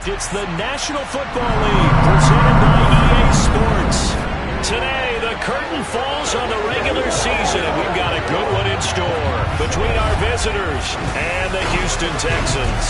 It's the National Football League presented by EA Sports. Today, the curtain falls on the regular season, and we've got a good one in store between our visitors and the Houston Texans.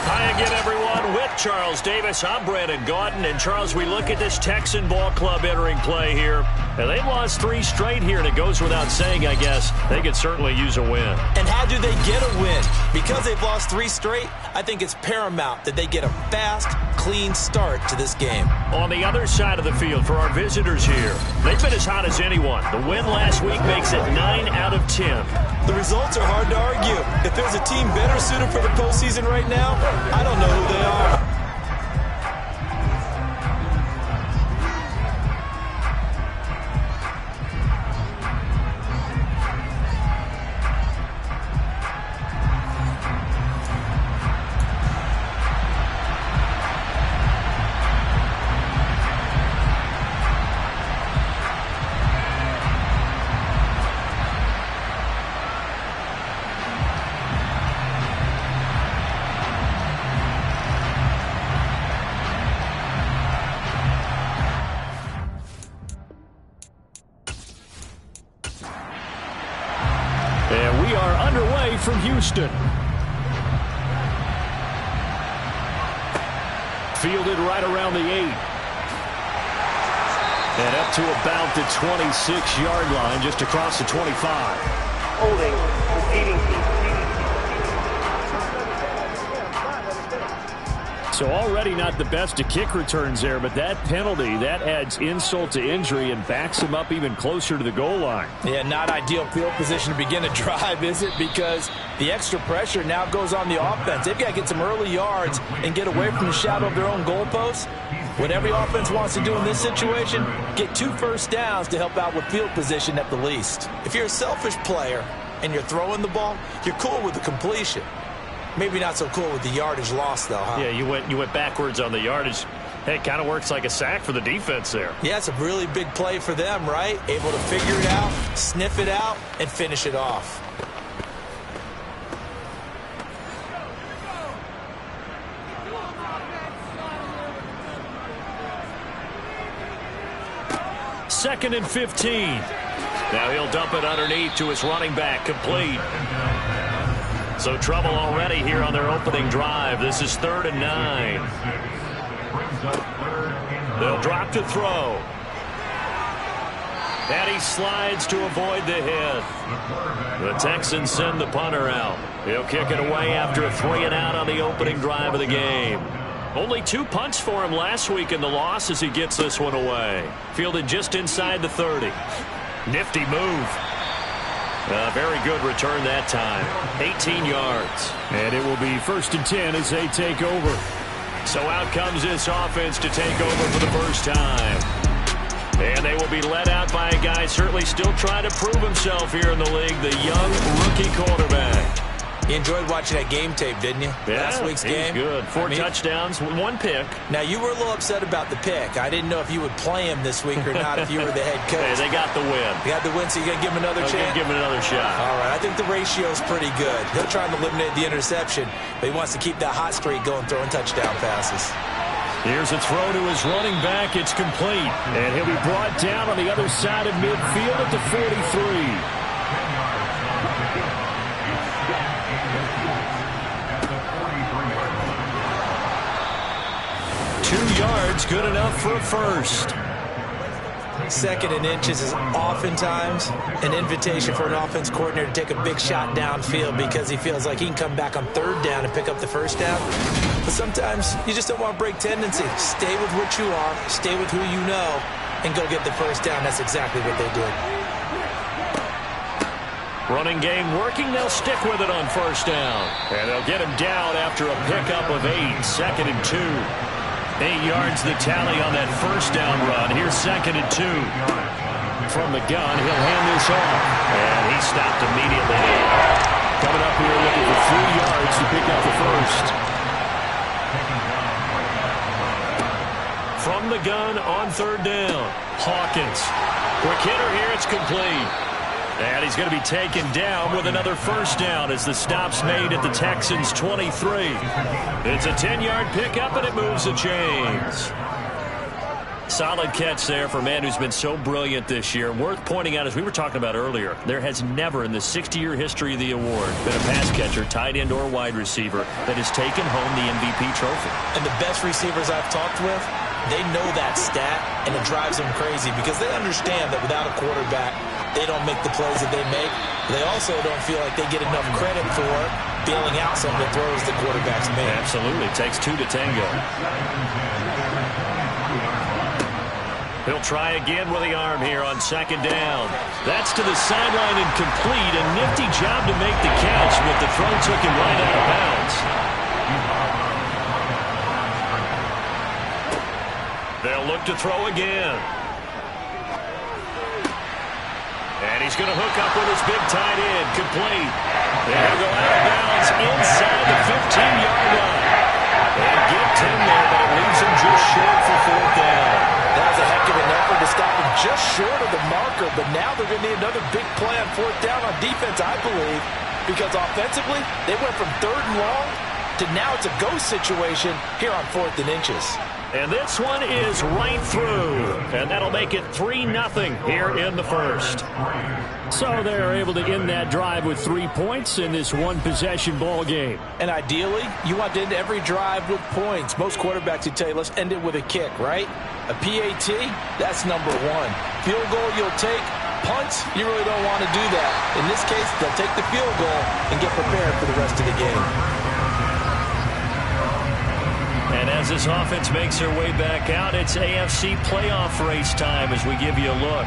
Hi again, everyone. With Charles Davis, I'm Brandon Gaudin. And, Charles, we look at this Texan ball club entering play here. And they've lost 3 straight here, and it goes without saying, I guess, they could certainly use a win. And how do they get a win? Because they've lost 3 straight, I think it's paramount that they get a fast, clean start to this game. On the other side of the field for our visitors here, they've been as hot as anyone. The win last week makes it 9 out of 10. The results are hard to argue. If there's a team better suited for the postseason right now, I don't know who they are. And we are underway from Houston. Fielded right around the 8. And up to about the 26-yard line, just across the 25. Holding, proceeding. So already not the best of kick returns there, but that penalty, that adds insult to injury and backs him up even closer to the goal line. Yeah, not ideal field position to begin a drive, is it? Because the extra pressure now goes on the offense. They've got to get some early yards and get away from the shadow of their own goalposts. What every offense wants to do in this situation, get 2 first downs to help out with field position at the least. If you're a selfish player and you're throwing the ball, you're cool with the completion. Maybe not so cool with the yardage loss, though, huh? Yeah, you went backwards on the yardage. Hey, it kind of works like a sack for the defense there. Yeah, it's a really big play for them, right? Able to figure it out, sniff it out, and finish it off. Second and 15. Now he'll dump it underneath to his running back, complete. So trouble already here on their opening drive. This is 3rd and 9. They'll drop to throw. And he slides to avoid the hit. The Texans send the punter out. He'll kick it away after a 3-and-out on the opening drive of the game. Only 2 punts for him last week in the loss as he gets this one away. Fielded just inside the 30. Nifty move. A very good return that time. 18 yards. And it will be 1st and 10 as they take over. So out comes this offense to take over for the first time. And they will be led out by a guy certainly still trying to prove himself here in the league, the young rookie quarterback. You enjoyed watching that game tape, didn't you? Yeah, Last week's game. Good. 4 touchdowns, 1 pick. Now, you were a little upset about the pick. I didn't know if you would play him this week or not if you were the head coach. Hey, they got the win. You got the win, so you're going to give him another chance? Give him another shot. All right, I think the ratio's pretty good. He'll try and eliminate the interception, but he wants to keep that hot streak going, throwing touchdown passes. Here's a throw to his running back. It's complete. And he'll be brought down on the other side of midfield at the 43. 2 yards, good enough for a first. 2nd and inches is oftentimes an invitation for an offense coordinator to take a big shot downfield because he feels like he can come back on 3rd down and pick up the first down. But sometimes you just don't want to break tendency. Stay with what you are, stay with who you know, and go get the first down. That's exactly what they did. Running game working. They'll stick with it on 1st down. And they'll get him down after a pickup of 8. 2nd and 2. 8 yards the tally on that 1st down run. Here's 2nd and 2. From the gun, he'll hand this off. And he stopped immediately. Coming up here looking for 3 yards to pick up the first. From the gun on third down. Hawkins. Quick hitter here. It's complete. And he's going to be taken down with another first down as the stop's made at the Texans' 23. It's a 10-yard pickup, and it moves the chains. Solid catch there for a man who's been so brilliant this year. Worth pointing out, as we were talking about earlier, there has never in the 60-year history of the award been a pass catcher, tight end, or wide receiver that has taken home the MVP trophy. And the best receivers I've talked with, they know that stat, and it drives them crazy because they understand that without a quarterback, they don't make the plays that they make. They also don't feel like they get enough credit for bailing out some of the throws the quarterbacks make. Absolutely. It takes two to tango. He'll try again with the arm here on second down. That's to the sideline and complete. A nifty job to make the catch, but the throw took him right out of bounds. They'll look to throw again. And he's going to hook up with his big tight end. Complete. And he'll go out of bounds inside the 15-yard line. And get 10 there, but it leaves him just short for fourth down. That was a heck of an effort to stop him just short of the marker, but now they're going to need another big play on fourth down on defense, I believe, because offensively, they went from third and long to now it's a go situation here on 4th and inches. And this one is right through. And that'll make it 3-0 here in the first. So they're able to end that drive with 3 points in this one-possession ball game. And ideally, you want to end every drive with points. Most quarterbacks would tell you, let's end it with a kick, right? A PAT, that's number one. Field goal you'll take. Punts, you really don't want to do that. In this case, they'll take the field goal and get prepared for the rest of the game. And as this offense makes their way back out, it's AFC playoff race time as we give you a look.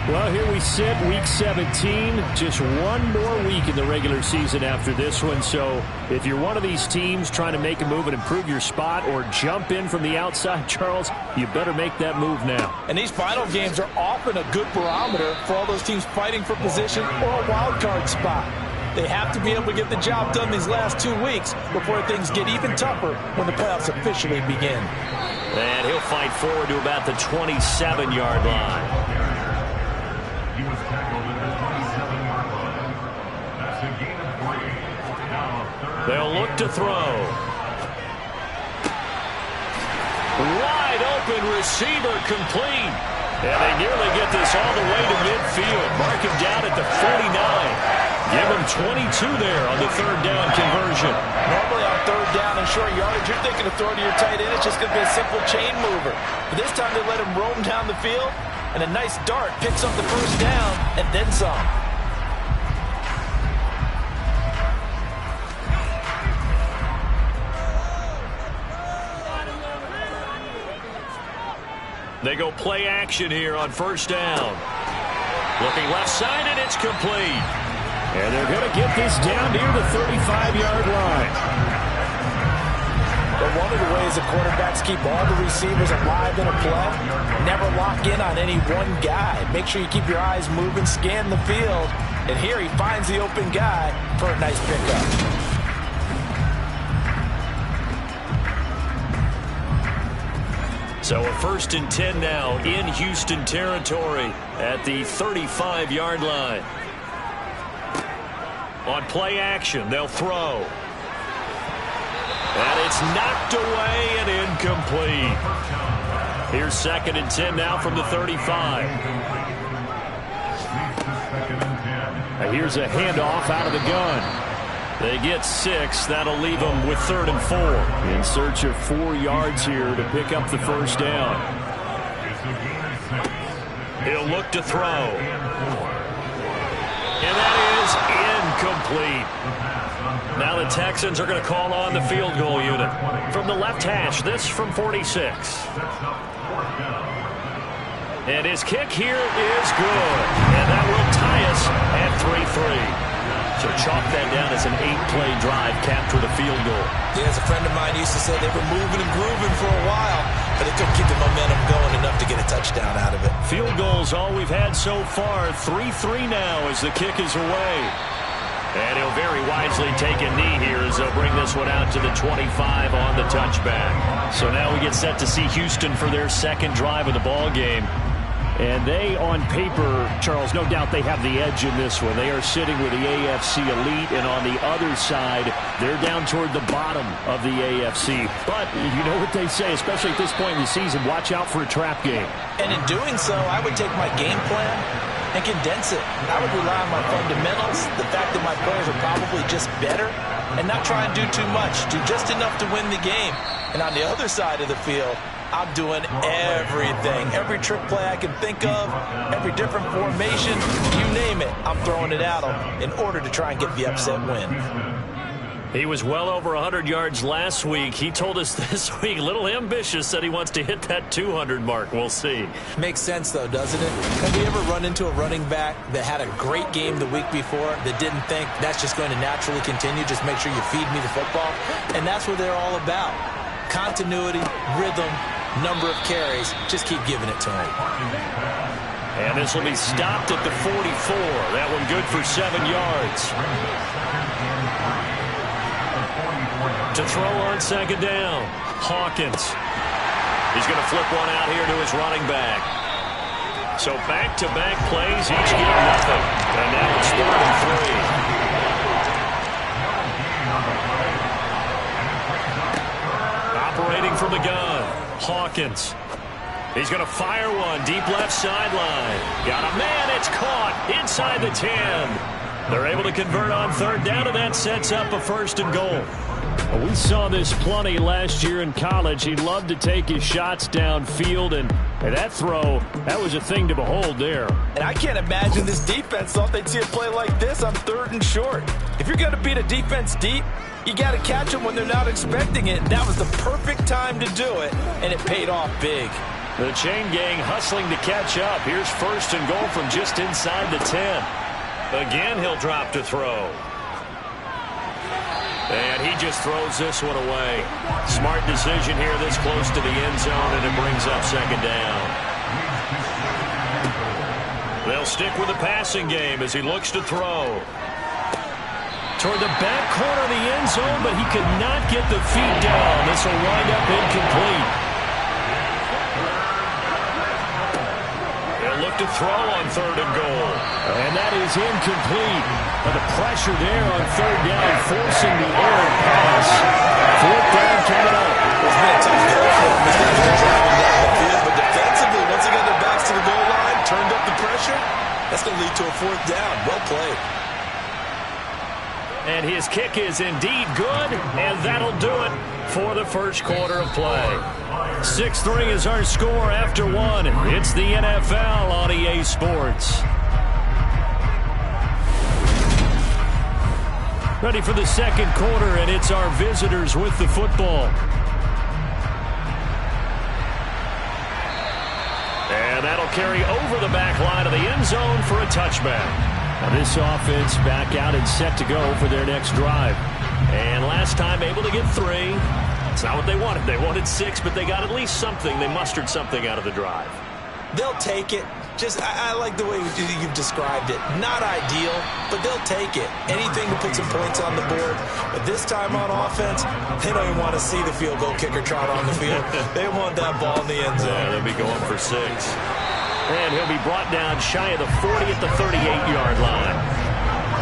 Well, here we sit, Week 17, just one more week in the regular season after this one. So if you're one of these teams trying to make a move and improve your spot or jump in from the outside, Charles, you better make that move now. And these final games are often a good barometer for all those teams fighting for position or a wild card spot. They have to be able to get the job done these last 2 weeks before things get even tougher when the playoffs officially begin. And he'll fight forward to about the 27-yard line. They'll look to throw. Wide open receiver complete. And they nearly get this all the way to midfield. Mark him down at the 49. Give him 22 there on the third down conversion. Normally on third down and short yardage, you're thinking of throwing to your tight end. It's just going to be a simple chain mover. But this time they let him roam down the field, and a nice dart picks up the first down and then some. They go play action here on first down. Looking left side, and it's complete. And they're going to get this down near the 35-yard line. But one of the ways the quarterbacks keep all the receivers alive in a play, never lock in on any one guy. Make sure you keep your eyes moving, scan the field. And here he finds the open guy for a nice pickup. So a 1st and 10 now in Houston territory at the 35-yard line. On play action, they'll throw. And it's knocked away and incomplete. Here's 2nd and 10 now from the 35. And here's a handoff out of the gun. They get 6. That'll leave them with 3rd and 4. In search of 4 yards here to pick up the first down. He'll look to throw. And that is incomplete. Now the Texans are going to call on the field goal unit. From the left hash, this from 46. And his kick here is good. And that will tie us at 3-3. So chalk that down as an 8-play drive, capture the field goal. Yeah, as a friend of mine used to say, they were moving and grooving for a while, but they couldn't keep the momentum going enough to get a touchdown out of it. Field goals all we've had so far. 3-3 now as the kick is away. And he'll very wisely take a knee here as they'll bring this one out to the 25 on the touchback. So now we get set to see Houston for their second drive of the ball game. And they, on paper, Charles, no doubt they have the edge in this one. They are sitting with the AFC elite, and on the other side, they're down toward the bottom of the AFC. But you know what they say, especially at this point in the season, watch out for a trap game. And in doing so, I would take my game plan and condense it. I would rely on my fundamentals, the fact that my players are probably just better, and not try and do too much, do just enough to win the game. And on the other side of the field, I'm doing everything. Every trick play I can think of, every different formation, you name it, I'm throwing it at them in order to try and get the upset win. He was well over 100 yards last week. He told us this week, a little ambitious, said he wants to hit that 200 mark. We'll see. Makes sense, though, doesn't it? Have we ever run into a running back that had a great game the week before that didn't think that's just going to naturally continue? Just make sure you feed me the football. And that's what they're all about. Continuity, rhythm, number of carries. Just keep giving it to him. And this will be stopped at the 44. That one good for 7 yards. To throw on second down, Hawkins. He's going to flip one out here to his running back. So back-to-back plays, each get nothing. And now it's 3rd and 3. Operating from the gun, Hawkins. He's going to fire one deep left sideline. Got a man, it's caught inside the 10. They're able to convert on 3rd down, and that sets up a 1st and goal. We saw this plenty last year in college. He loved to take his shots downfield, and that throw, that was a thing to behold there. And I can't imagine this defense thought they'd see a play like this on 3rd and short. If you're going to beat a defense deep, you got to catch them when they're not expecting it. And that was the perfect time to do it, and it paid off big. The chain gang hustling to catch up. Here's 1st and goal from just inside the 10. Again, he'll drop to throw. And he just throws this one away. Smart decision here this close to the end zone, and it brings up 2nd down. They'll stick with the passing game as he looks to throw. Toward the back corner of the end zone, but he could not get the feet down. This will wind up incomplete. They'll look to throw on 3rd and goal. And that is incomplete. But the pressure there on 3rd down, forcing the errant pass. 4th down coming up. It's been a tough goal for him. He's got to be driving down the field. But defensively, once they got their backs to the goal line, turned up the pressure, that's going to lead to a 4th down. Well played. And his kick is indeed good, and that'll do it for the 1st quarter of play. 6-3 is our score after 1. It's the NFL on EA Sports. Ready for the 2nd quarter, and it's our visitors with the football. And that'll carry over the back line of the end zone for a touchback. Now this offense back out and set to go for their next drive. And last time able to get 3. It's not what they wanted. They wanted 6, but they got at least something. They mustered something out of the drive. They'll take it. I like the way you've described it. Not ideal, but they'll take it. Anything to put some points on the board. But this time on offense, they don't even want to see the field goal kicker trot on the field. They want that ball in the end zone. Yeah, they'll be going for 6. And he'll be brought down shy of the 40 at the 38-yard line.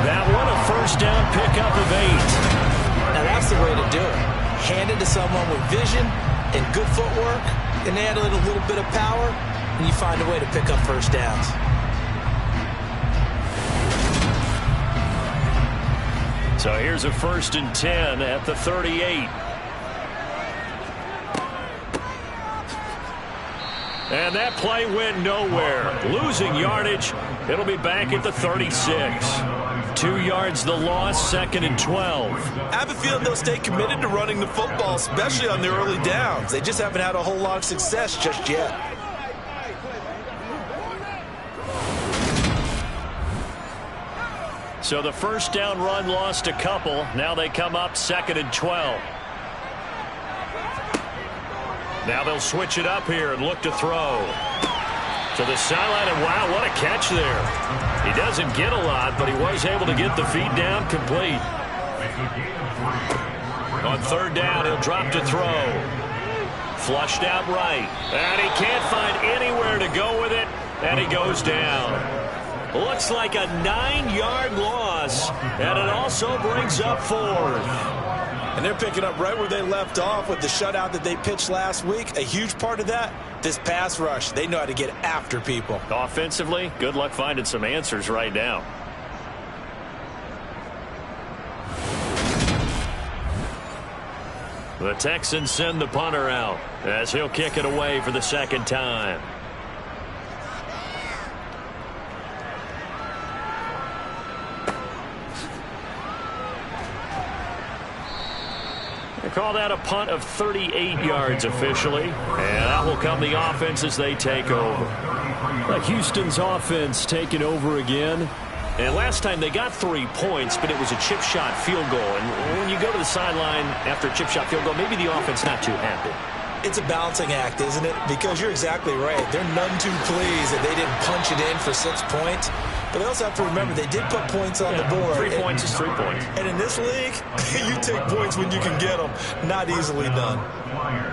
That one a 1st down pickup of 8. Now that's the way to do it. Hand it to someone with vision and good footwork, and add a little bit of power, and you find a way to pick up 1st downs. So here's a 1st and 10 at the 38. And that play went nowhere. Losing yardage. It'll be back at the 36. 2 yards the loss, 2nd and 12. I have a feeling they'll stay committed to running the football, especially on their early downs. They just haven't had a whole lot of success just yet. So the 1st down run lost a couple. Now they come up 2nd and 12. Now they'll switch it up here and look to throw. To the sideline, and wow, what a catch catch there. He doesn't get a lot, but he was able to get the feed down complete. On third down, he'll drop to throw. Flushed out right. And he can't find anywhere to go with it. And he goes down. Looks like a 9-yard loss. And it also brings up fourth. And they're picking up right where they left off with the shutout that they pitched last week. A huge part of that, this pass rush. They know how to get after people. Offensively, good luck finding some answers right now. The Texans send the punter out as he'll kick it away for the second time. They call that a punt of 38 yards officially, and that will come the offense as they take over. Houston's offense taking over again. And last time they got 3 points, but it was a chip shot field goal. And when you go to the sideline after a chip shot field goal, maybe the offense not too happy. It's a balancing act, isn't it? Because you're exactly right. They're none too pleased that they didn't punch it in for 6 points. But they also have to remember they did put points on the board. 3 points is 3 points. And in this league, you take points when you can get them. Not easily done.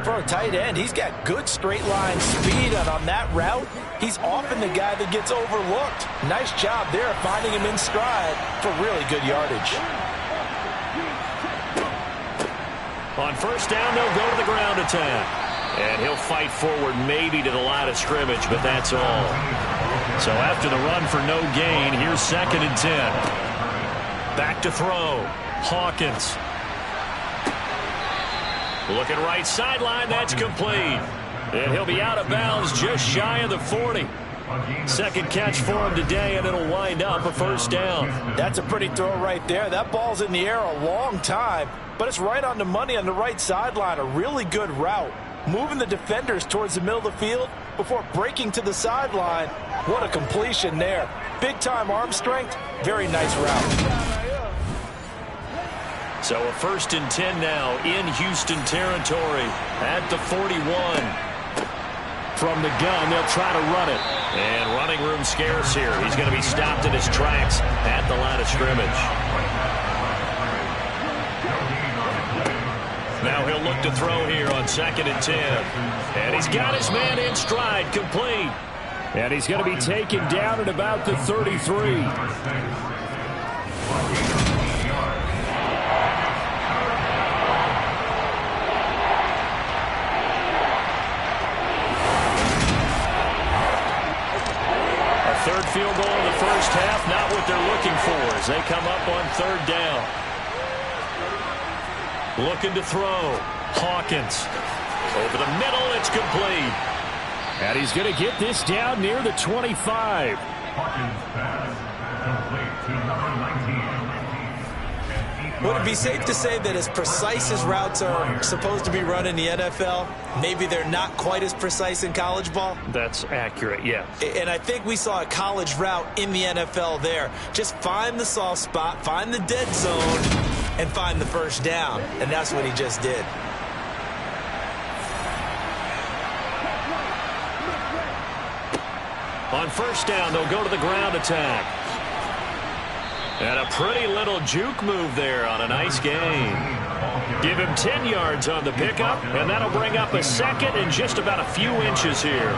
For a tight end, he's got good straight line speed, and on that route, he's often the guy that gets overlooked. Nice job there finding him in stride for really good yardage. On first down, they'll go to the ground attack. And he'll fight forward maybe to the line of scrimmage, but that's all. So after the run for no gain, here's 2nd and 10. Back to throw. Hawkins. Looking right sideline, that's complete. And he'll be out of bounds just shy of the 40. Second catch for him today, and it'll wind up a first down. That's a pretty throw right there. That ball's in the air a long time, but it's right on the money on the right sideline. A really good route. Moving the defenders towards the middle of the field before breaking to the sideline. What a completion there. Big-time arm strength. Very nice route. So a 1st and 10 now in Houston territory at the 41. From the gun, they'll try to run it. And running room scarce here. He's going to be stopped in his tracks at the line of scrimmage. Now he'll look to throw here on 2nd and 10. And he's got his man in stride, complete. And he's going to be taken down at about the 33. Third field goal in the first half, not what they're looking for as they come up on 3rd down. Looking to throw. Hawkins. Over the middle, it's complete. And he's going to get this down near the 25. Hawkins pass complete to number 19. Would it be safe to say that as precise as routes are supposed to be run in the NFL, maybe they're not quite as precise in college ball? That's accurate, yeah. And I think we saw a college route in the NFL there. Just find the soft spot, find the dead zone, and find the first down. And that's what he just did. On first down, they'll go to the ground attack. And a pretty little juke move there on a nice gain. Give him 10 yards on the pickup, and that'll bring up a 2nd and just about a few inches here.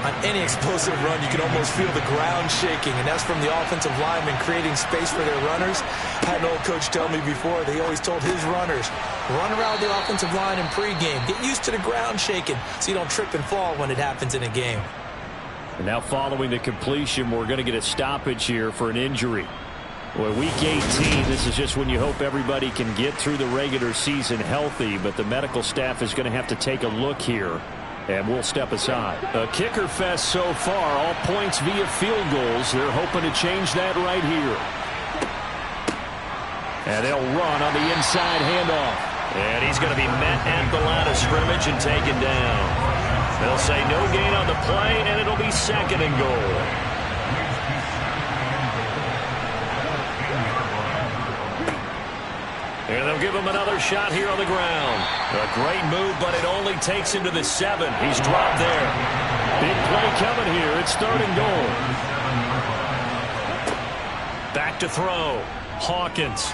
On any explosive run, you can almost feel the ground shaking, and that's from the offensive linemen creating space for their runners. I had an old coach tell me before, they always told his runners, run around the offensive line in pregame. Get used to the ground shaking so you don't trip and fall when it happens in a game. And now following the completion, we're going to get a stoppage here for an injury. Well, week 18, this is just when you hope everybody can get through the regular season healthy, but the medical staff is going to have to take a look here, and we'll step aside. A kicker fest so far, all points via field goals. They're hoping to change that right here. And they'll run on the inside handoff. And he's going to be met at the line of scrimmage and taken down. They'll say no gain on the play, and it'll be 2nd and goal. And they'll give him another shot here on the ground. A great move, but it only takes him to the 7. He's dropped there. Big play coming here. It's 3rd and goal. look to throw. Hawkins.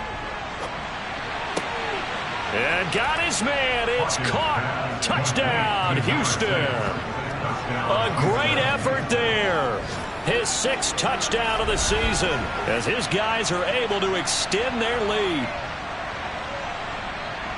And got his man. It's caught. Touchdown, Houston. A great effort there. His 6th touchdown of the season as his guys are able to extend their lead.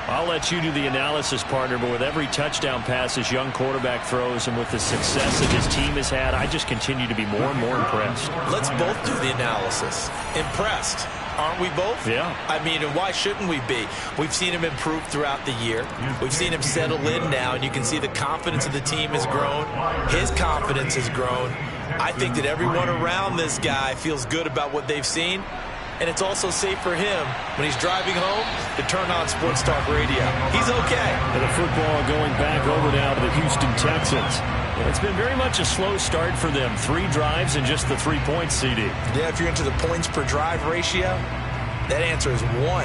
I'll let you do the analysis, partner, but with every touchdown pass his young quarterback throws and with the success that his team has had, I just continue to be more and more impressed. Let's both do the analysis. Impressed. Aren't we both? Yeah. I mean, and why shouldn't we be? We've seen him improve throughout the year. We've seen him settle in now, and you can see the confidence of the team has grown. His confidence has grown. I think that everyone around this guy feels good about what they've seen, and it's also safe for him when he's driving home to turn on Sports Talk Radio. He's okay. And the football going back over now to the Houston Texans. It's been very much a slow start for them. 3 drives and just the 3 points, CD. Yeah, if you're into the points per drive ratio, that answer is 1.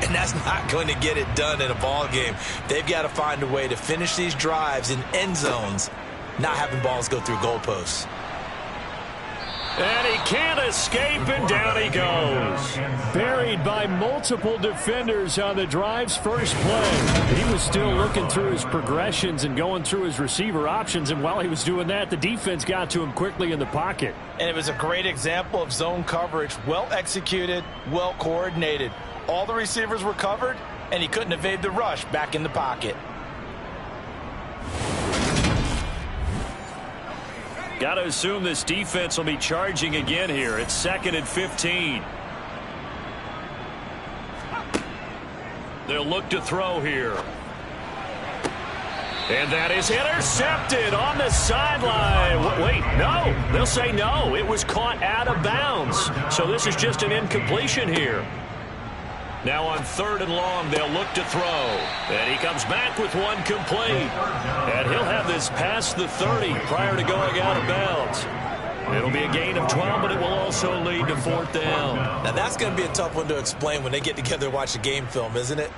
And that's not going to get it done in a ball game. They've got to find a way to finish these drives in end zones, not having balls go through goalposts. And he can't escape, and down he goes. Buried by multiple defenders on the drive's first play. He was still looking through his progressions and going through his receiver options, and while he was doing that, the defense got to him quickly in the pocket. And it was a great example of zone coverage. Well executed, well coordinated. All the receivers were covered, and he couldn't evade the rush back in the pocket. Got to assume this defense will be charging again here. It's 2nd and 15. They'll look to throw here. And that is intercepted on the sideline. Wait, no. They'll say no. It was caught out of bounds. So this is just an incompletion here. Now on 3rd and long, they'll look to throw. And he comes back with one complete. And he'll have this past the 30 prior to going out of bounds. It'll be a gain of 12, but it will also lead to 4th down. Now that's going to be a tough one to explain when they get together and watch the game film, isn't it?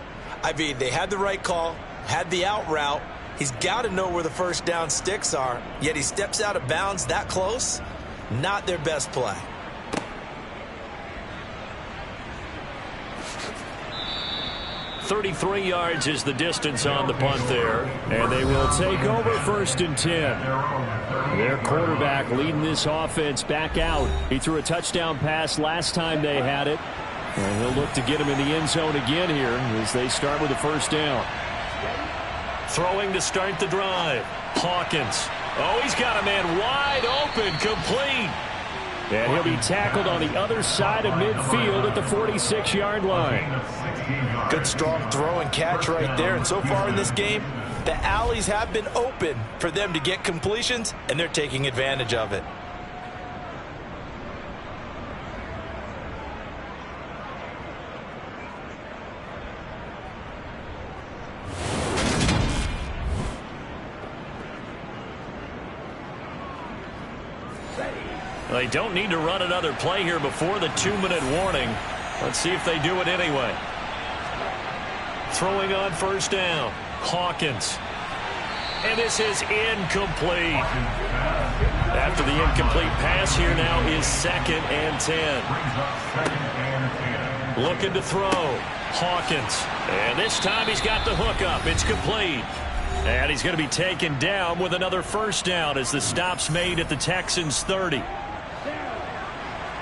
I mean, they had the right call, had the out route. He's got to know where the first down sticks are, yet he steps out of bounds that close. Not their best play. 33 yards is the distance on the punt there. And they will take over 1st and 10. Their quarterback leading this offense back out. He threw a touchdown pass last time they had it. And he'll look to get him in the end zone again here as they start with the 1st down. Throwing to start the drive. Hawkins. Oh, he's got a man wide open, complete. And he'll be tackled on the other side of midfield at the 46-yard line. Good strong throw and catch right there. And so far in this game, the alleys have been open for them to get completions, and they're taking advantage of it. They don't need to run another play here before the 2-minute warning. Let's see if they do it anyway. Throwing on 1st down. Hawkins. And this is incomplete. After the incomplete pass, here now is 2nd and 10. Looking to throw. Hawkins. And this time he's got the hook up. It's complete. And he's going to be taken down with another 1st down as the stop's made at the Texans 30.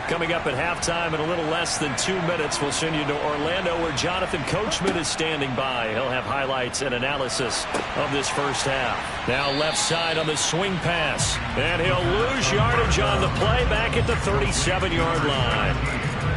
Coming up at halftime in a little less than 2 minutes, we'll send you to Orlando where Jonathan Coachman is standing by. He'll have highlights and analysis of this first half. Now left side on the swing pass. And he'll lose yardage on the play back at the 37-yard line.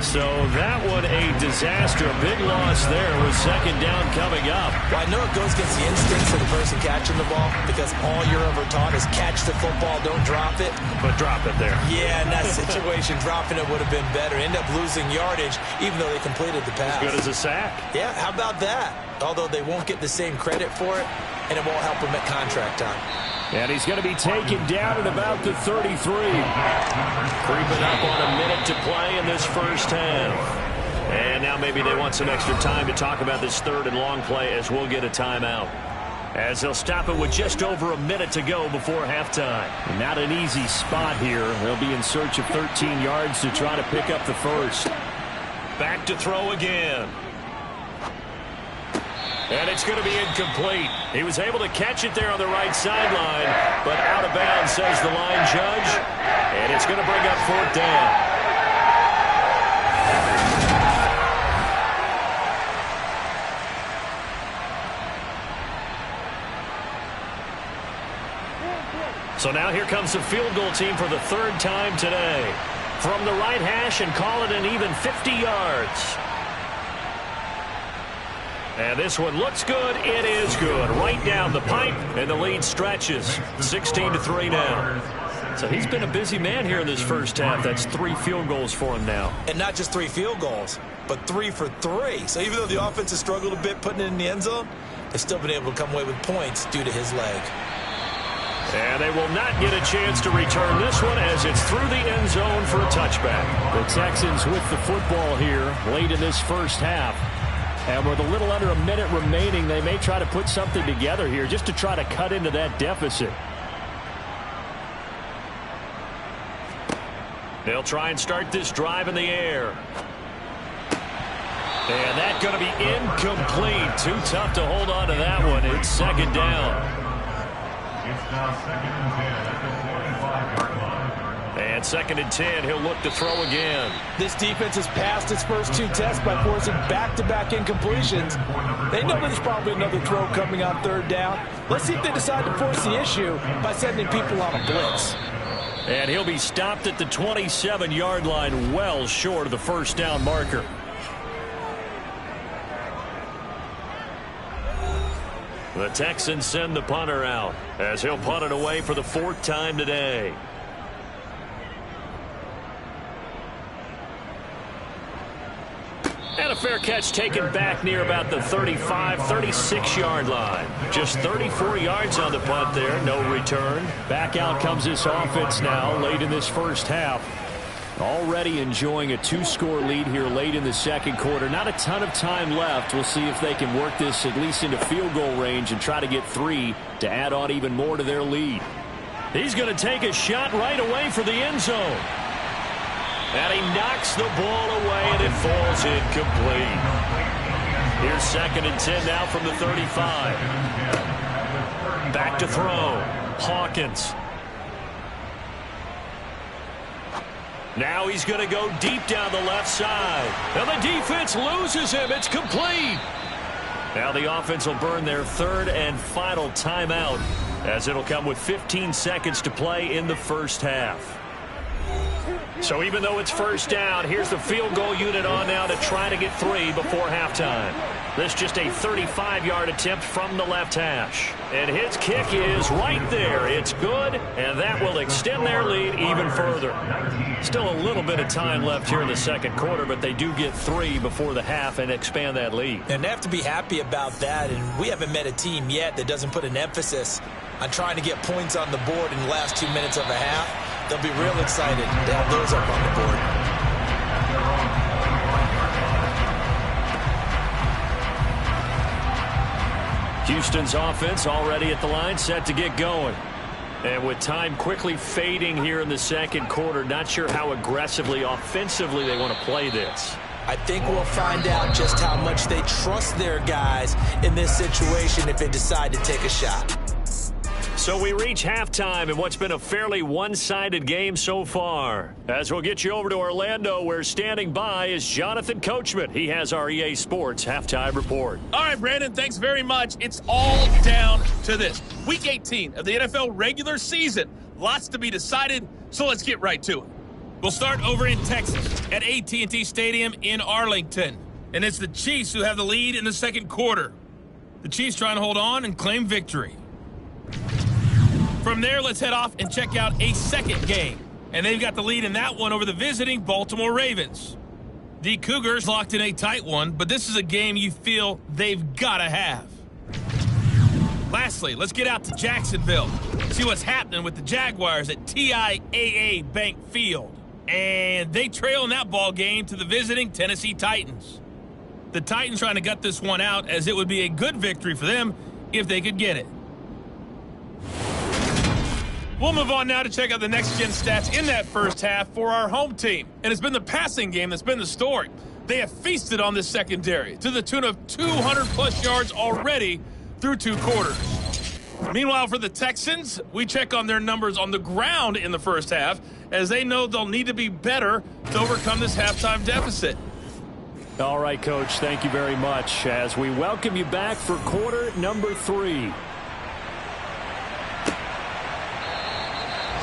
So that one a disaster. A big loss there with 2nd down coming up. Well, I know it goes against the instincts of the person catching the ball because all you're ever taught is catch the football, don't drop it. But drop it there. Yeah, in that situation, dropping it would have been better. End up losing yardage even though they completed the pass. As good as a sack. Yeah, how about that? Although they won't get the same credit for it, and it won't help them at contract time. And he's going to be taken down at about the 33. Creeping up on a minute to play in this first half. And now maybe they want some extra time to talk about this 3rd and long play as we'll get a timeout. As they'll stop it with just over a minute to go before halftime. Not an easy spot here. They'll be in search of 13 yards to try to pick up the first. Back to throw again. And it's going to be incomplete. He was able to catch it there on the right sideline, but out of bounds, says the line judge. And it's going to bring up 4th down. So now here comes the field goal team for the 3rd time today. From the right hash and call it an even 50 yards. And this one looks good. It is good. Right down the pipe, and the lead stretches. 16-3 now. So he's been a busy man here in this first half. That's 3 field goals for him now. And not just 3 field goals, but 3 for 3. So even though the offense has struggled a bit putting it in the end zone, they've still been able to come away with points due to his leg. And they will not get a chance to return this one as it's through the end zone for a touchback. The Texans with the football here late in this first half. And with a little under a minute remaining, they may try to put something together here just to try to cut into that deficit. They'll try and start this drive in the air. And that's going to be incomplete. Too tough to hold on to that one. It's 2nd down. It's now 2nd and 10 at the 45-yard line. And 2nd and 10, he'll look to throw again. This defense has passed its first 2 tests by forcing back-to-back incompletions. They know there's probably another throw coming on 3rd down. Let's see if they decide to force the issue by sending people on a blitz. And he'll be stopped at the 27-yard line, well short of the 1st down marker. The Texans send the punter out as he'll punt it away for the 4th time today. And a fair catch taken back near about the 35, 36-yard line. Just 34 yards on the punt there, no return. Back out comes this offense now late in this first half. Already enjoying a 2-score lead here late in the 2nd quarter. Not a ton of time left. We'll see if they can work this at least into field goal range and try to get 3 to add on even more to their lead. He's going to take a shot right away for the end zone. And he knocks the ball away, and it falls incomplete. Here's 2nd and 10 now from the 35. Back to throw. Hawkins. Now he's going to go deep down the left side. And the defense loses him. It's complete. Now the offense will burn their 3rd and final timeout as it'll come with 15 seconds to play in the first half. So even though it's 1st down, here's the field goal unit on now to try to get 3 before halftime. This just a 35-yard attempt from the left hash. And his kick is right there. It's good, and that will extend their lead even further. Still a little bit of time left here in the 2nd quarter, but they do get 3 before the half and expand that lead. And they have to be happy about that, and we haven't met a team yet that doesn't put an emphasis on trying to get points on the board in the last 2 minutes of a half. They'll be real excited to have those up on the board. Houston's offense already at the line, set to get going. And with time quickly fading here in the 2nd quarter, not sure how aggressively, offensively they want to play this. I think we'll find out just how much they trust their guys in this situation if they decide to take a shot. So we reach halftime in what's been a fairly one-sided game so far. As we'll get you over to Orlando, where standing by is Jonathan Coachman. He has our EA Sports halftime report. All right, Brandon, thanks very much. It's all down to this. Week 18 of the NFL regular season. Lots to be decided, so let's get right to it. We'll start over in Texas at AT&T Stadium in Arlington. And it's the Chiefs who have the lead in the 2nd quarter. The Chiefs trying to hold on and claim victory. From there, let's head off and check out a 2nd game. And they've got the lead in that one over the visiting Baltimore Ravens. The Cougars locked in a tight one, but this is a game you feel they've got to have. Lastly, let's get out to Jacksonville. See what's happening with the Jaguars at TIAA Bank Field. And they trail in that ball game to the visiting Tennessee Titans. The Titans trying to gut this one out, as it would be a good victory for them if they could get it. We'll move on now to check out the next-gen stats in that first half for our home team. And it's been the passing game that's been the story. They have feasted on this secondary to the tune of 200-plus yards already through 2 quarters. Meanwhile, for the Texans, we check on their numbers on the ground in the first half, as they know they'll need to be better to overcome this halftime deficit. All right, Coach, thank you very much as we welcome you back for quarter number 3.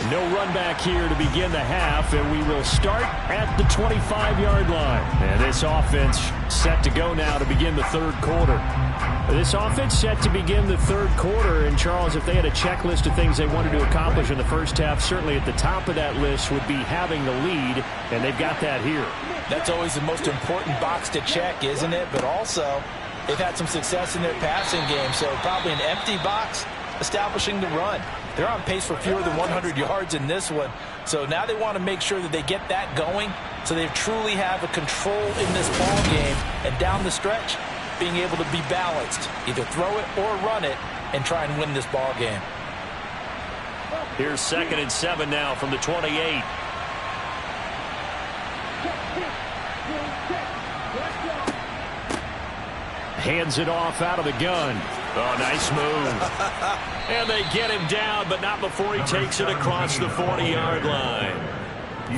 No run back here to begin the half, and we will start at the 25-yard line. And this offense set to go now to begin the third quarter. This offense set to begin the third quarter, and Charles, if they had a checklist of things they wanted to accomplish in the first half, certainly at the top of that list would be having the lead, and they've got that here. That's always the most important box to check, isn't it? But also, they've had some success in their passing game, so probably an empty box establishing the run. They're on pace for fewer than 100 yards in this one. So now they want to make sure that they get that going so they truly have a control in this ball game. And down the stretch, being able to be balanced. Either throw it or run it and try and win this ball game. Here's 2nd and 7 now from the 28. Hands it off out of the gun. Oh, nice move. And they get him down, but not before he takes it across the 40-yard line.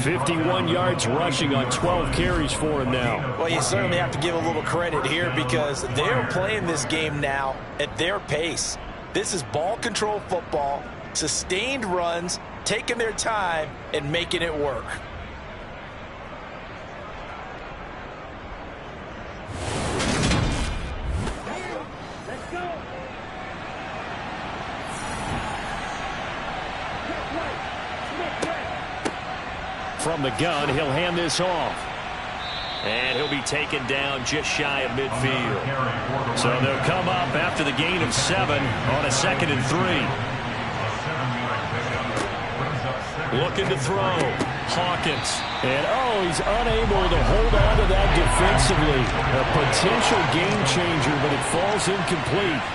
51 yards rushing on 12 carries for him now. Well, you certainly have to give a little credit here because they're playing this game now at their pace. This is ball control football, sustained runs, taking their time, and making it work. From the gun, he'll hand this off. And he'll be taken down just shy of midfield. So they'll come up after the gain of 7 on a 2nd and 3. Looking to throw. Hawkins. And, he's unable to hold on to that defensively. A potential game changer, but it falls incomplete.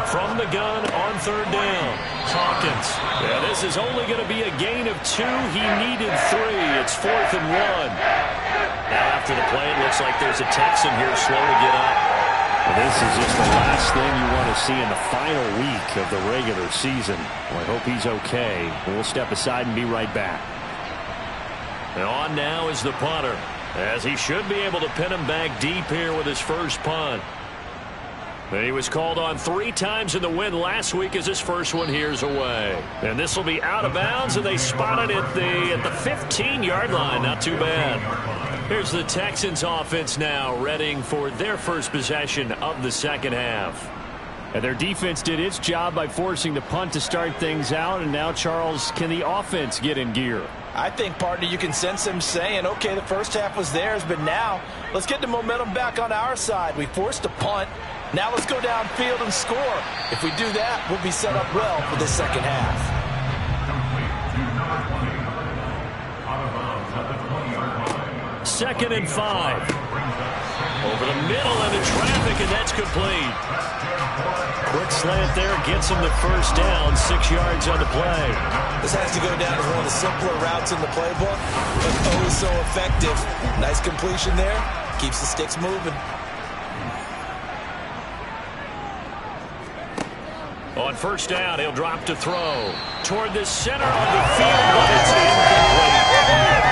From the gun on 3rd down. Hawkins. Yeah, this is only going to be a gain of 2. He needed 3. It's 4th and 1. Now after the play, it looks like there's a Texan here slow to get up. This is just the last thing you want to see in the final week of the regular season. Well, I hope he's okay. We'll step aside and be right back. And on now is the punter, as he should be able to pin him back deep here with his first punt. And he was called on 3 times in the win last week as his first one here's away. And this will be out of bounds, and they spot it at the 15-yard line. Not too bad. Here's the Texans offense now, readying for their first possession of the second half. And their defense did its job by forcing the punt to start things out. And now, Charles, can the offense get in gear? I think, partner, you can sense them saying, okay, the first half was theirs, but now let's get the momentum back on our side. We forced a punt. Now let's go downfield and score. If we do that, we'll be set up well for the second half. 2nd and 5. Over the middle into traffic, and that's complete. Quick slant there gets him the first down, 6 yards on the play. This has to go down as one of the simpler routes in the playbook, but always so effective. Nice completion there. Keeps the sticks moving. On first down, he'll drop to throw. Toward the center of the field, but it's incomplete.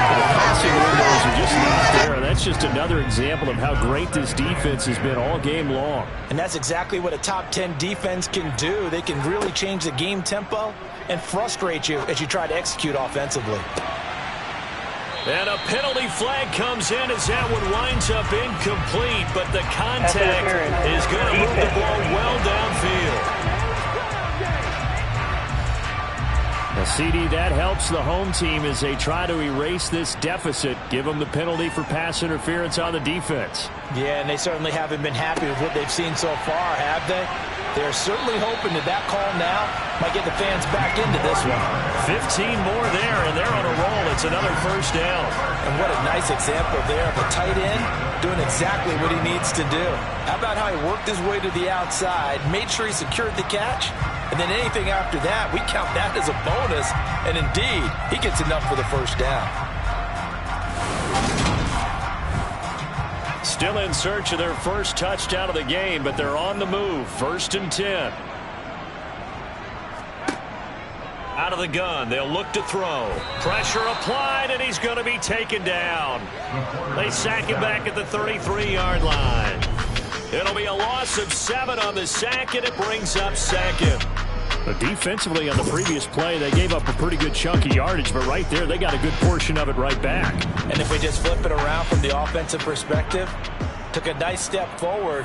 The passing windows are just not there. That's just another example of how great this defense has been all game long. And that's exactly what a top 10 defense can do. They can really change the game tempo and frustrate you as you try to execute offensively. And a penalty flag comes in as that one winds up incomplete, but the contact is going to move the ball well downfield. Now, CD, that helps the home team as they try to erase this deficit, give them the penalty for pass interference on the defense. Yeah, and they certainly haven't been happy with what they've seen so far, have they? They're certainly hoping that call now might get the fans back into this one. 15 more there, and they're on a roll. It's another first down. And what a nice example there of a tight end doing exactly what he needs to do. How about how he worked his way to the outside, made sure he secured the catch, and And then anything after that, we count that as a bonus. And indeed, he gets enough for the first down. Still in search of their first touchdown of the game, but they're on the move. 1st and 10. Out of the gun, they'll look to throw. Pressure applied, and he's going to be taken down. They sack him back at the 33-yard line. It'll be a loss of 7 on the sack, and it brings up 2nd. But defensively on the previous play, they gave up a pretty good chunk of yardage, but right there, they got a good portion of it right back. And if we just flip it around from the offensive perspective, took a nice step forward,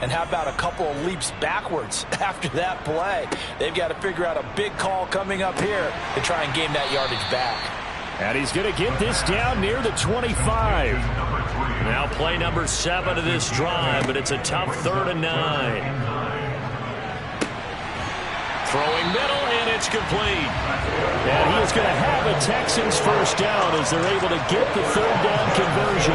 and how about a couple of leaps backwards after that play? They've got to figure out a big call coming up here to try and gain that yardage back. And he's going to get this down near the 25. Now play number 7 of this drive, but it's a tough 3rd and 9. Throwing middle, and it's complete. And he is going to have a Texans first down as they're able to get the 3rd down conversion.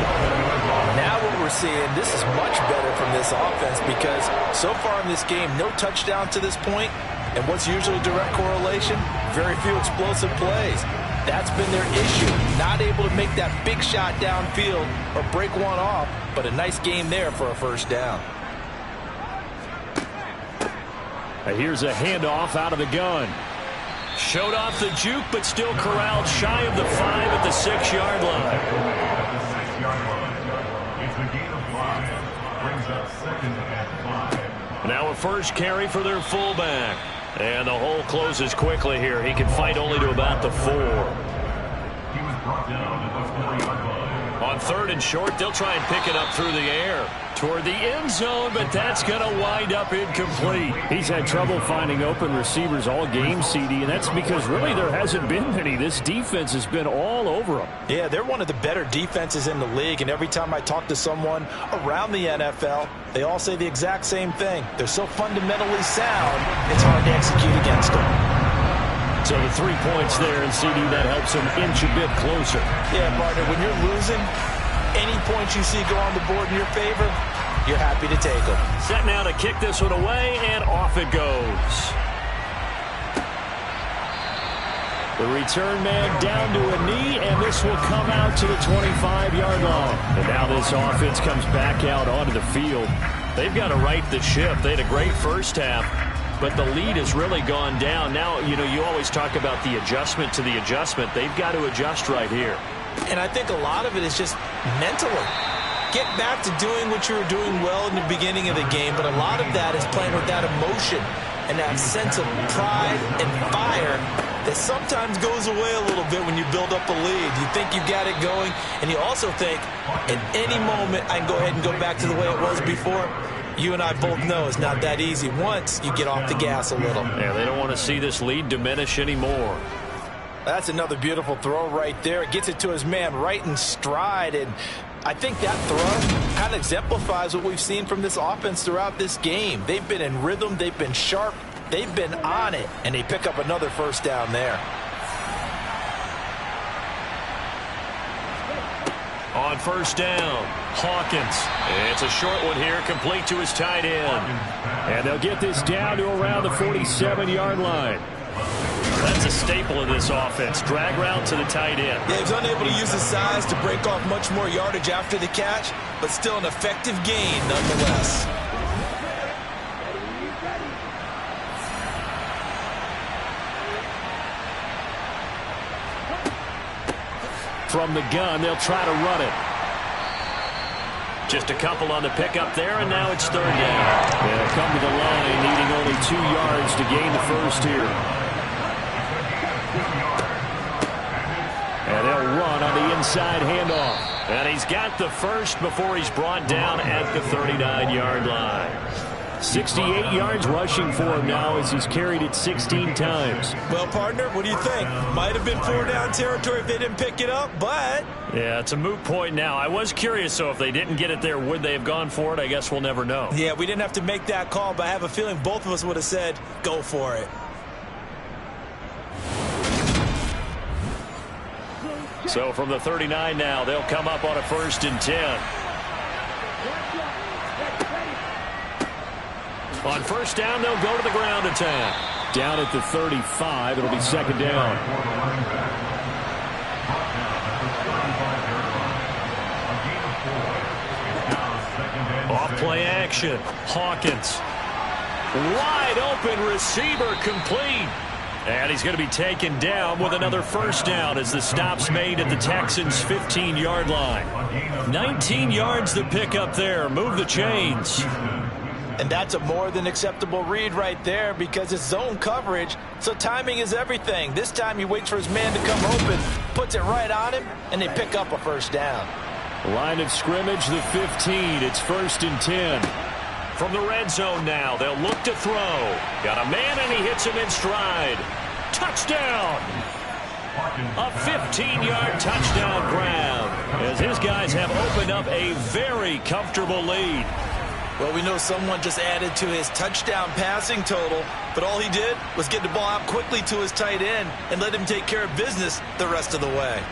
Now what we're seeing, this is much better from this offense because so far in this game, no touchdown to this point. And what's usually a direct correlation? Very few explosive plays. That's been their issue. Not able to make that big shot downfield or break one off, but a nice game there for a first down. Here's a handoff out of the gun. Showed off the juke, but still corralled shy of the 5 at the 6-yard line. It's a gain of 5. Brings up 2nd and 5. Now a first carry for their fullback. And the hole closes quickly here. He can fight only to about the 4. He was brought down at the 4-yard line. On 3rd and short, they'll try and pick it up through the air toward the end zone, but that's going to wind up incomplete. He's had trouble finding open receivers all game, CD, and that's because really there hasn't been many. This defense has been all over them. Yeah, they're one of the better defenses in the league, and every time I talk to someone around the NFL, they all say the exact same thing. They're so fundamentally sound, it's hard to execute against them. So the 3 points there, and CD, that helps them inch a bit closer. Yeah, partner, when you're losing, any points you see go on the board in your favor, you're happy to take them. Set now to kick this one away, and off it goes. The return man down to a knee, and this will come out to the 25-yard line. And now this offense comes back out onto the field. They've got to right the ship. They had a great first half, but the lead has really gone down. Now, you know, you always talk about the adjustment to the adjustment. They've got to adjust right here. And I think a lot of it is just mentally. Get back to doing what you were doing well in the beginning of the game, but a lot of that is playing with that emotion and that sense of pride and fire that sometimes goes away a little bit when you build up a lead. You think you've got it going, and you also think, at any moment, I can go ahead and go back to the way it was before. You and I both know it's not that easy once you get off the gas a little. Yeah, they don't want to see this lead diminish anymore. That's another beautiful throw right there. It gets it to his man right in stride, and I think that throw kind of exemplifies what we've seen from this offense throughout this game. They've been in rhythm, they've been sharp, they've been on it, and they pick up another first down there. On first down, Hawkins. It's a short one here, complete to his tight end. And they'll get this down to around the 47-yard line. That's a staple of this offense. Drag route to the tight end. Yeah, he's unable to use his size to break off much more yardage after the catch, but still an effective gain nonetheless. From the gun, they'll try to run it. Just a couple on the pickup there, and now it's 3rd down. They'll come to the line, needing only 2 yards to gain the first here. And they'll run on the inside handoff. And he's got the first before he's brought down at the 39-yard line. 68 yards rushing for him now as he's carried it 16 times. Well, partner, what do you think? Might have been 4-down territory if they didn't pick it up, but... Yeah, it's a moot point now. I was curious, so if they didn't get it there, would they have gone for it? I guess we'll never know. Yeah, we didn't have to make that call, but I have a feeling both of us would have said, go for it. So from the 39 now, they'll come up on a 1st and 10. On first down, they'll go to the ground attack. Down at the 35, it'll be second down. Off play action. Hawkins. Wide open receiver complete. And he's going to be taken down with another first down as the stop's made at the Texans' 15-yard line. 19 yards to pick up there. Move the chains. And that's a more than acceptable read right there because it's zone coverage, so timing is everything. This time he waits for his man to come open, puts it right on him, and they pick up a first down. Line of scrimmage, the 15. It's 1st and 10. From the red zone now, they'll look to throw. Got a man, and he hits him in stride. Touchdown! A 15-yard touchdown grab as his guys have opened up a very comfortable lead. Well, we know someone just added to his touchdown passing total, but all he did was get the ball out quickly to his tight end and let him take care of business the rest of the way.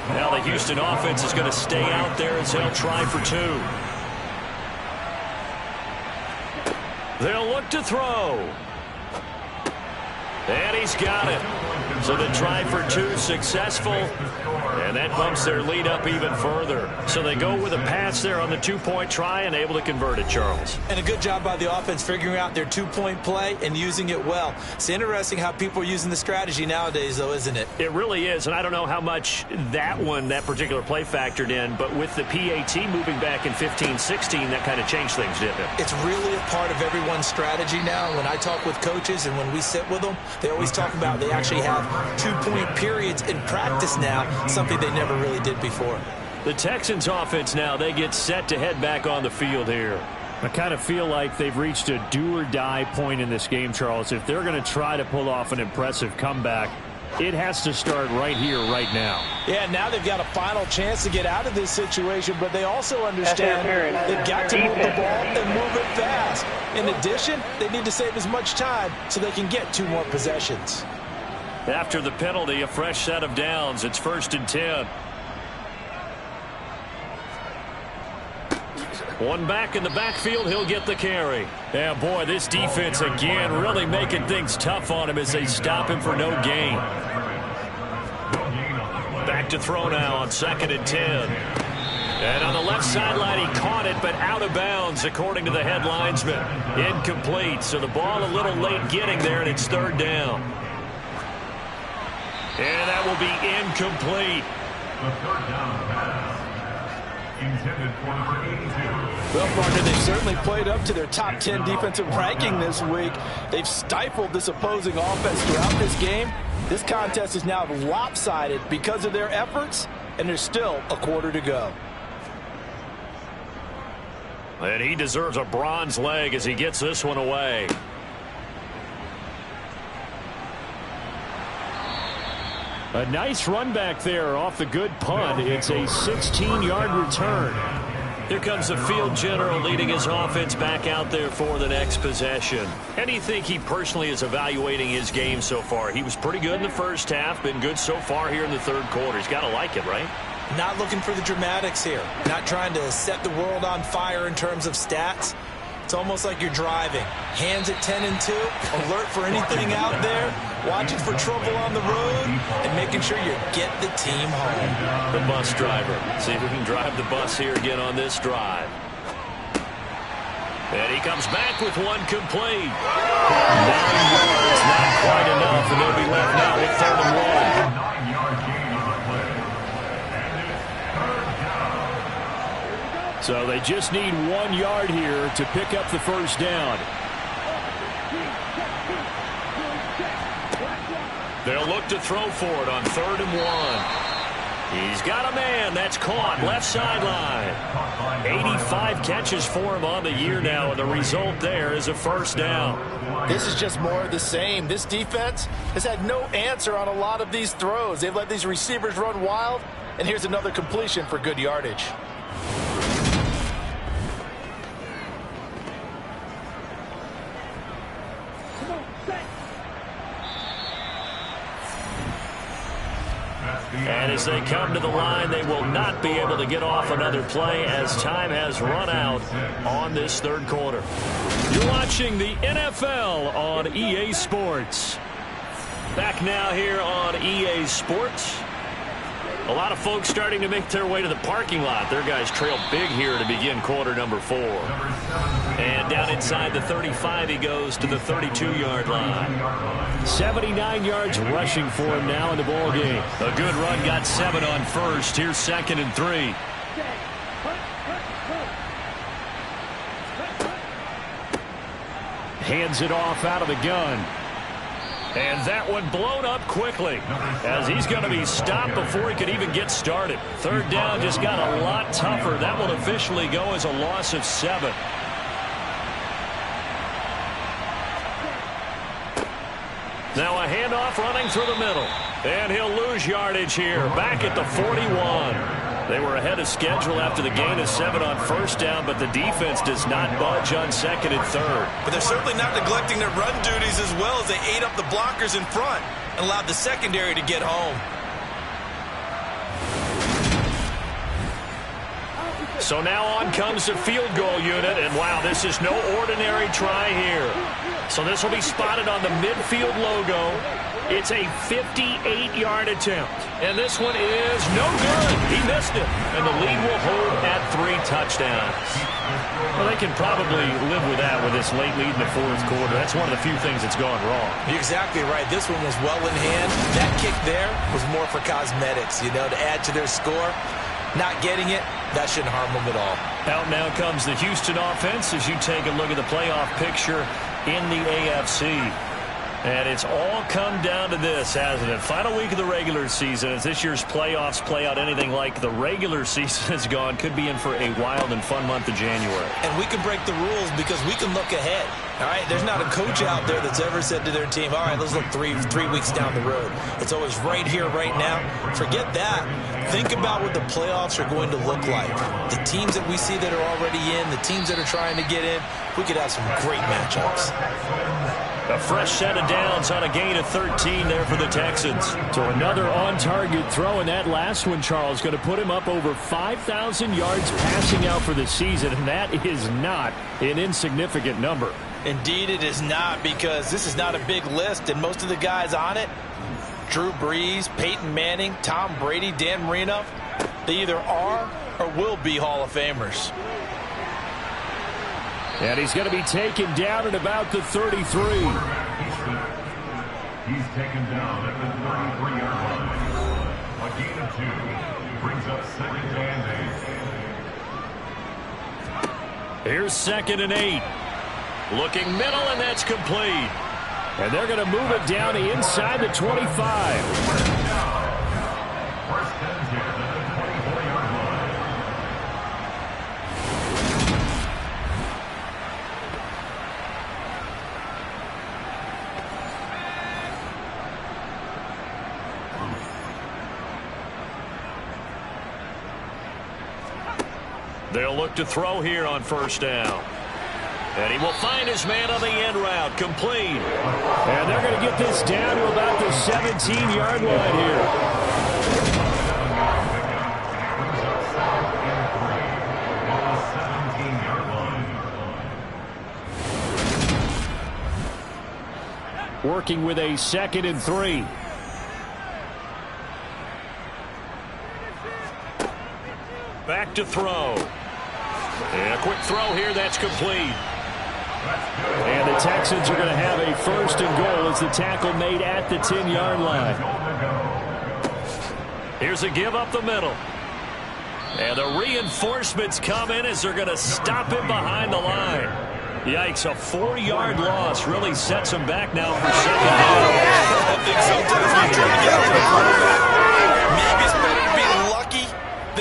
Now the Houston offense is going to stay out there as they'll try for 2. They'll look to throw. And he's got it. So the try for 2 successful. And that bumps their lead up even further. So they go with a pass there on the 2-point try and able to convert it, Charles. And a good job by the offense figuring out their 2-point play and using it well. It's interesting how people are using the strategy nowadays, though, isn't it? It really is, and I don't know how much that particular play factored in, but with the PAT moving back in 15-16, that kind of changed things, didn't it? It's really a part of everyone's strategy now. When I talk with coaches and when we sit with them, they always talk about they actually have 2-point periods in practice now, something they never really did before. The Texans offense now, they get set to head back on the field here. I kind of feel like they've reached a do-or-die point in this game, Charles. If they're going to try to pull off an impressive comeback, it has to start right here, right now. Yeah, now they've got a final chance to get out of this situation, but they also understand they've got to move the ball and move it fast. In addition, they need to save as much time so they can get 2 more possessions. After the penalty, a fresh set of downs. It's 1st and 10. One back in the backfield, he'll get the carry. Yeah, boy, this defense again really making things tough on him as they stop him for no gain. Back to throw now on 2nd and 10. And on the left sideline, he caught it, but out of bounds, according to the head linesman. Incomplete, so the ball a little late getting there, and it's 3rd down. And that will be incomplete. The 3rd down pass intended for number 82. Well, partner, they've certainly played up to their top 10 defensive ranking this week. They've stifled this opposing offense throughout this game. This contest is now lopsided because of their efforts, and there's still a quarter to go. And he deserves a bronze leg as he gets this one away. A nice run back there off the good punt. It's a 16-yard return. Here comes the field general leading his offense back out there for the next possession. How do you think he personally is evaluating his game so far? He was pretty good in the first half, been good so far here in the 3rd quarter. He's got to like it, right? Not looking for the dramatics here. Not trying to set the world on fire in terms of stats. It's almost like you're driving. Hands at 10 and 2, alert for anything out there, watching for trouble on the road, and making sure you get the team home. The bus driver. See if we can drive the bus here again on this drive. And he comes back with one complete. 9 yards, not quite enough, and they'll be left now with 3rd and 1. 9-yard gain on the play. And it's 3rd down. So they just need 1 yard here to pick up the first down. They'll look to throw for it on 3rd and 1. He's got a man. That's caught left sideline. 85 catches for him on the year now, and the result there is a first down. This is just more of the same. This defense has had no answer on a lot of these throws. They've let these receivers run wild, and here's another completion for good yardage. And as they come to the line, they will not be able to get off another play as time has run out on this third quarter. You're watching the NFL on EA Sports. Back now here on EA Sports. A lot of folks starting to make their way to the parking lot. Their guys trail big here to begin quarter number 4. And down inside the 35, he goes to the 32-yard line. 79 yards rushing for him now in the ball game. A good run, got 7 on first. Here's 2nd and 3. Hands it off out of the gun. And that one blown up quickly as he's going to be stopped before he could even get started. Third down just got a lot tougher. That will officially go as a loss of 7. Now a handoff running through the middle. And he'll lose yardage here. Back at the 41. They were ahead of schedule after the gain of 7 on first down, but the defense does not budge on 2nd and 3rd. But they're certainly not neglecting their run duties as well as they ate up the blockers in front and allowed the secondary to get home. So now on comes the field goal unit, and wow, this is no ordinary try here. So this will be spotted on the midfield logo. It's a 58-yard attempt, and this one is no good. He missed it, and the lead will hold at 3 touchdowns. Well, they can probably live with that with this late lead in the 4th quarter. That's one of the few things that's gone wrong. You're exactly right. This one was well in hand. That kick there was more for cosmetics, to add to their score. Not getting it, that shouldn't harm them at all. Out now comes the Houston offense as you take a look at the playoff picture in the AFC. And it's all come down to this, hasn't it? Final week of the regular season. As this year's playoffs play out anything like the regular season has gone, could be in for a wild and fun month of January. And we can break the rules because we can look ahead. All right, there's not a coach out there that's ever said to their team, all right, let's look three weeks down the road. It's always right here, right now. Forget that. Think about what the playoffs are going to look like. The teams that we see that are already in, the teams that are trying to get in, we could have some great matchups. A fresh set of downs on a gain of 13 there for the Texans. So another on-target throw, and that last one, Charles, going to put him up over 5,000 yards passing out for the season, and that is not an insignificant number. Indeed it is not, because this is not a big list, and most of the guys on it, Drew Brees, Peyton Manning, Tom Brady, Dan Marino, they either are or will be Hall of Famers. And he's going to be taken down at about the 33. He's taken down at the 33-yard line. A gain of 2 brings up 2nd and 8. Here's 2nd and 8. Looking middle, and that's complete. And they're going to move it down to inside the 25. First and 10 at the 24-yard line. They'll look to throw here on first down. And he will find his man on the end route, complete. And they're going to get this down to about the 17-yard line here. Working with a 2nd and 3. Back to throw. And a quick throw here, that's complete. And the Texans are going to have a 1st and goal as the tackle made at the 10-yard line. Here's a give up the middle. And the reinforcements come in as they're going to stop him behind the line. Yikes, a 4-yard loss really sets him back now for 2nd down. I think sometimes when you're trying to get out of the quarterback, maybe it's better to be lucky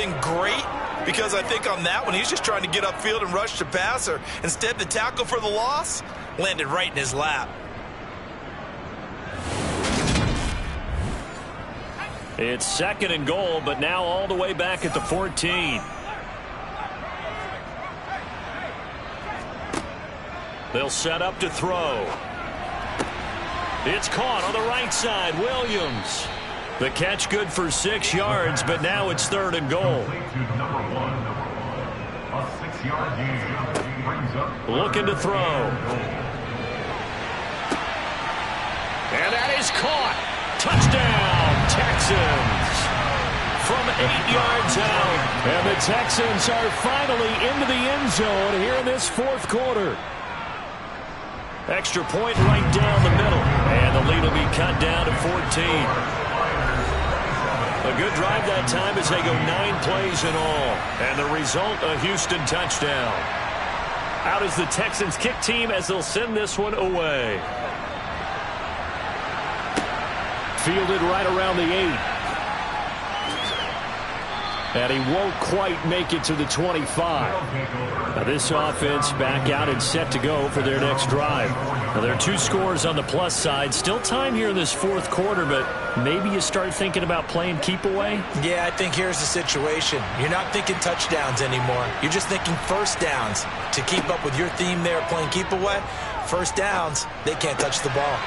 than great. Because I think on that one, he's just trying to get upfield and rush the passer. Instead, the tackle for the loss landed right in his lap. It's 2nd and goal, but now all the way back at the 14. They'll set up to throw. It's caught on the right side. Williams. The catch good for 6 yards, but now it's 3rd and goal. Looking to throw. And that is caught. Touchdown, Texans. From 8 yards out. And the Texans are finally into the end zone here in this 4th quarter. Extra point right down the middle. And the lead will be cut down to 14. A good drive that time as they go 9 plays in all. And the result, a Houston touchdown. Out is the Texans kick team as they'll send this one away. Fielded right around the 8. And he won't quite make it to the 25. Now this offense back out and set to go for their next drive. Now there are 2 scores on the plus side. Still time here in this 4th quarter, but maybe you start thinking about playing keep away? Yeah, I think here's the situation. You're not thinking touchdowns anymore. You're just thinking first downs. To keep up with your theme there, playing keep away, first downs, they can't touch the ball.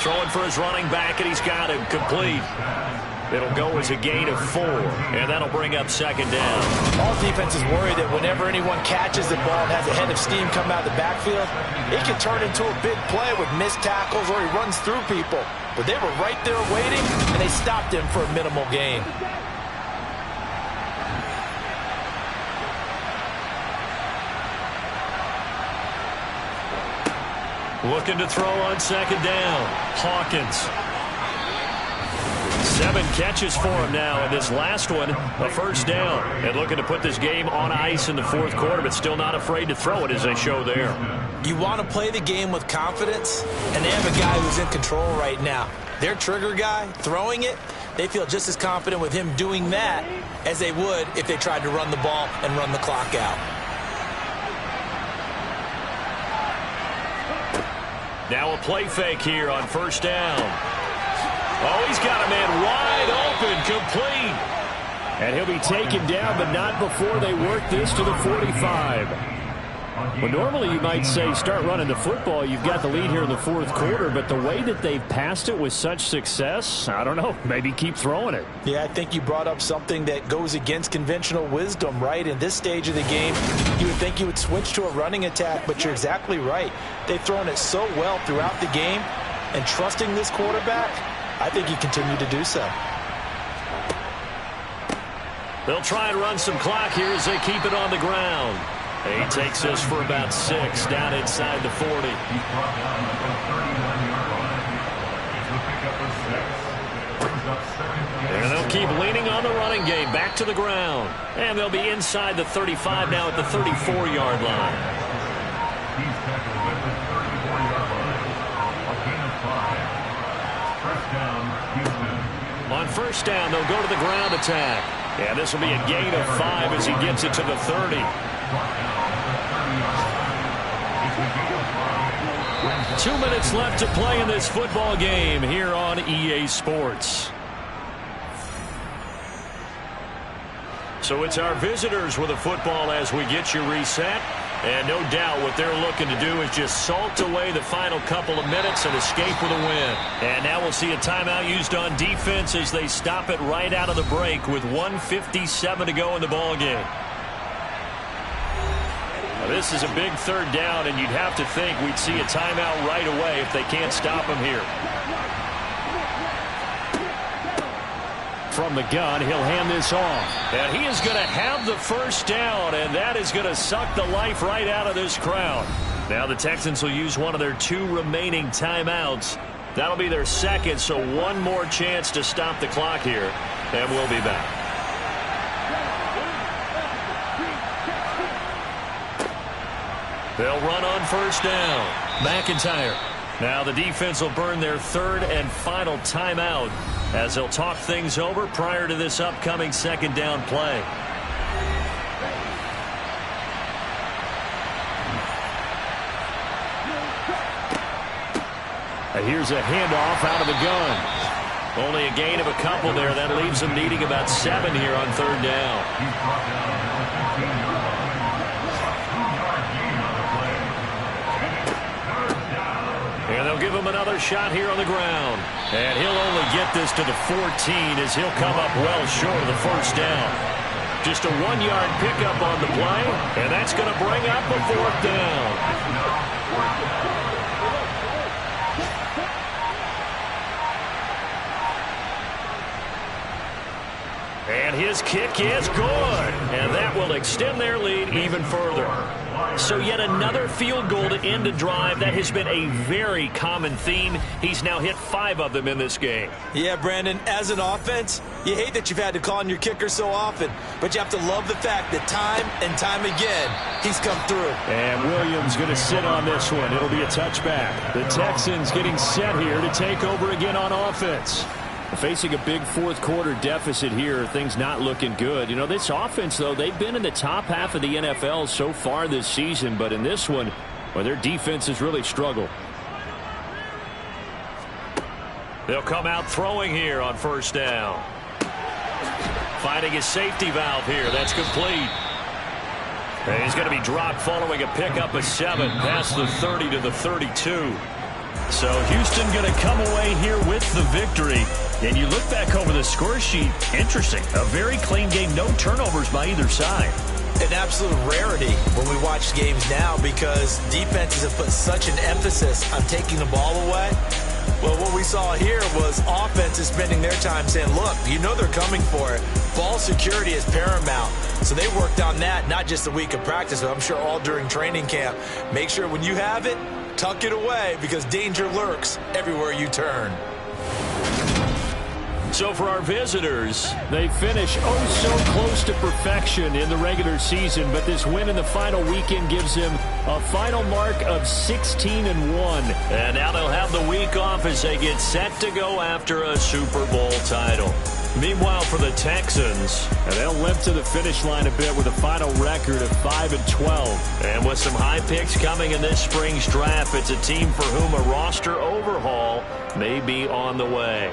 Throwing for his running back, and he's got him complete. It'll go as a gain of 4, and that'll bring up 2nd down. All defenses worry that whenever anyone catches the ball and has a head of steam come out of the backfield, it can turn into a big play with missed tackles or he runs through people. But they were right there waiting, and they stopped him for a minimal gain. Looking to throw on 2nd down. Hawkins. 7 catches for him now, and this last one, a first down. And looking to put this game on ice in the 4th quarter, but still not afraid to throw it as they show there. You want to play the game with confidence, and they have a guy who's in control right now. Their trigger guy, throwing it, they feel just as confident with him doing that as they would if they tried to run the ball and run the clock out. Now a play fake here on 1st down. Oh, he's got a man wide open, complete. And he'll be taken down, but not before they work this to the 45. Well, normally you might say start running the football. You've got the lead here in the 4th quarter, but the way that they've passed it with such success, I don't know, maybe keep throwing it. Yeah, I think you brought up something that goes against conventional wisdom, right? In this stage of the game, you would think you would switch to a running attack, but you're exactly right. They've thrown it so well throughout the game, and trusting this quarterback, I think you continue to do so. They'll try and run some clock here as they keep it on the ground. He takes this for about 6 down inside the 40. And they'll keep leaning on the running game back to the ground. And they'll be inside the 35 now at the 34-yard line. On 1st down, they'll go to the ground attack. And this will be a gain of 5 as he gets it to the 30. 2 minutes left to play in this football game here on EA Sports. So it's our visitors with a football as we get you reset. And no doubt what they're looking to do is just salt away the final couple of minutes and escape with a win. And now we'll see a timeout used on defense as they stop it right out of the break with 1:57 to go in the ballgame. Now this is a big 3rd down, and you'd have to think we'd see a timeout right away if they can't stop him here. From the gun, he'll hand this off. And he is going to have the 1st down, and that is going to suck the life right out of this crowd. Now the Texans will use one of their 2 remaining timeouts. That'll be their 2nd, so one more chance to stop the clock here, and we'll be back. They'll run on 1st down. McIntyre. Now the defense will burn their 3rd and final timeout as they'll talk things over prior to this upcoming 2nd down play. And here's a handoff out of the gun. Only a gain of a couple there. That leaves them needing about 7 here on 3rd down. And they'll give him another shot here on the ground. And he'll only get this to the 14 as he'll come up well short of the first down. Just a 1-yard pickup on the play, and that's going to bring up a 4th down. And his kick is good. And that will extend their lead even further. So yet another field goal to end a drive. That has been a very common theme. He's now hit 5 of them in this game. Yeah, Brandon, as an offense, you hate that you've had to call on your kicker so often, but you have to love the fact that time and time again, he's come through. And Williams going to sit on this one. It'll be a touchback. The Texans getting set here to take over again on offense. Facing a big fourth-quarter deficit here, things not looking good. You know, this offense, though, they've been in the top half of the NFL so far this season, but in this one, well, their defense has really struggled. They'll come out throwing here on first down. Finding his safety valve here. That's complete. And he's going to be dropped following a pickup of 7 past the 30 to the 32. So Houston going to come away here with the victory. And you look back over the score sheet, interesting. A very clean game, no turnovers by either side. An absolute rarity when we watch games now because defenses have put such an emphasis on taking the ball away. Well, what we saw here was offenses spending their time saying, look, you know they're coming for it. Ball security is paramount. So they worked on that, not just a week of practice, but I'm sure all during training camp. Make sure when you have it, tuck it away because danger lurks everywhere you turn. So for our visitors, they finish so close to perfection in the regular season, but this win in the final weekend gives him a final mark of 16-1. And now they'll have the week off as they get set to go after a Super Bowl title. Meanwhile, for the Texans, and they'll limp to the finish line a bit with a final record of 5-12. And with some high picks coming in this spring's draft, it's a team for whom a roster overhaul may be on the way.